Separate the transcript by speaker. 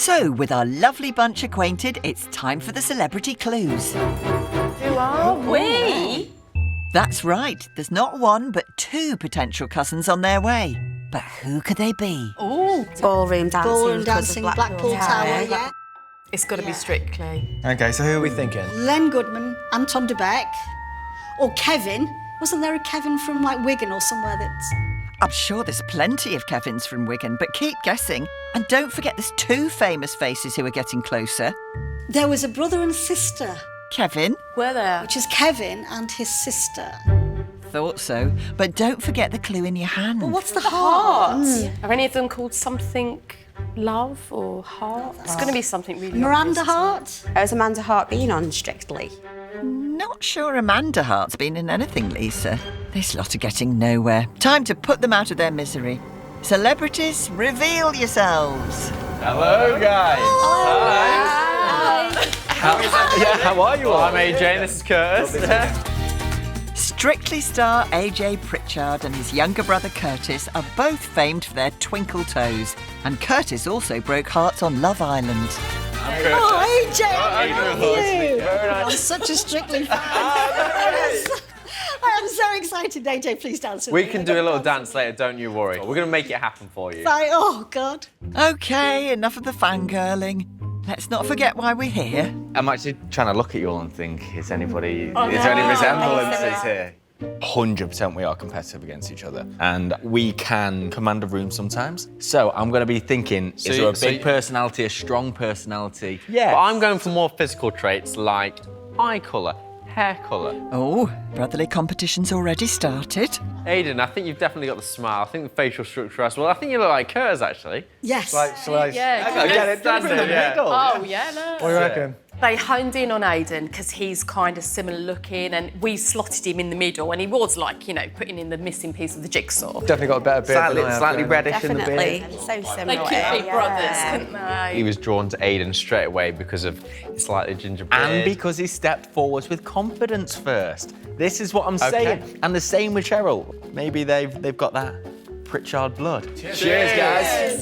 Speaker 1: So, with our lovely bunch acquainted, it's time for the celebrity clues.
Speaker 2: Who are we?
Speaker 1: That's right, there's not one but two potential cousins on their way. But who could they be?
Speaker 2: Oh,
Speaker 3: Ballroom dancing.
Speaker 4: Ballroom dancing, Blackpool Tower, yeah.
Speaker 2: it's got to be Strictly.
Speaker 5: Okay, so who are we thinking?
Speaker 4: Len Goodman, Anton de Beck, or Kevin. Wasn't there a Kevin from like Wigan or somewhere that's...
Speaker 1: I'm sure there's plenty of Kevins from Wigan, but keep guessing. And don't forget there's two famous faces who are getting closer.
Speaker 4: There was a brother and sister,
Speaker 1: Kevin,
Speaker 2: Were there?
Speaker 4: which is Kevin and his sister.
Speaker 1: thought so. But don't forget the clue in your hand.
Speaker 4: But what's the heart?
Speaker 2: Are any of them called something Love or Heart? It's going to be something really
Speaker 4: Miranda
Speaker 2: obvious,
Speaker 4: Hart?
Speaker 3: Has Amanda Hart been on Strictly?
Speaker 1: Not sure Amanda Hart's been in anything, Lisa. This lot are getting nowhere. Time to put them out of their misery. Celebrities, reveal yourselves.
Speaker 6: Hello, guys.
Speaker 2: Hi.
Speaker 6: How are you all? I'm AJ, this is Curtis.
Speaker 1: Strictly star AJ Pritchard and his younger brother Curtis are both famed for their twinkle toes. And Curtis also broke hearts on Love Island.
Speaker 4: Oh, AJ,
Speaker 6: How you doing,
Speaker 4: you? I'm such a Strictly fan. I am so excited. AJ, please dance with me.
Speaker 6: We can do a little dance later, don't you worry. We're going to make it happen for you.
Speaker 4: Right, oh, God.
Speaker 1: OK, enough of the fangirling. Let's not forget why we're here.
Speaker 7: I'm actually trying to look at you all and think, is there any resemblances here? 100% we are competitive against each other. And we can command a room sometimes. So I'm going to be thinking, is there a big personality, a strong personality?
Speaker 6: Yeah. But I'm going for more physical traits like eye colour, hair colour.
Speaker 1: Oh, brotherly competition's already started.
Speaker 6: Aiden, I think you've definitely got the smile. I think the facial structure as well. I think you look like Curtis, actually.
Speaker 4: Yes.
Speaker 2: Yeah.
Speaker 6: I get it. Standard, yeah.
Speaker 2: Oh, yeah, no.
Speaker 5: What do you reckon?
Speaker 2: They honed in on Aiden because he's kind of similar looking, and we slotted him in the middle, and he was like, you know, putting in the missing piece of the jigsaw.
Speaker 5: Definitely got a better beard than I have.
Speaker 7: Slightly reddish in the
Speaker 3: Definitely.
Speaker 7: beard.
Speaker 3: So
Speaker 2: They
Speaker 3: similar.
Speaker 2: could be brothers, couldn't they?
Speaker 6: He was drawn to Aiden straight away because of his slightly ginger beard.
Speaker 7: And because he stepped forwards with confidence first. This is what I'm saying.
Speaker 6: Okay.
Speaker 7: And the same with Cheryl. Maybe they've got that Pritchard blood.
Speaker 6: Cheers, guys.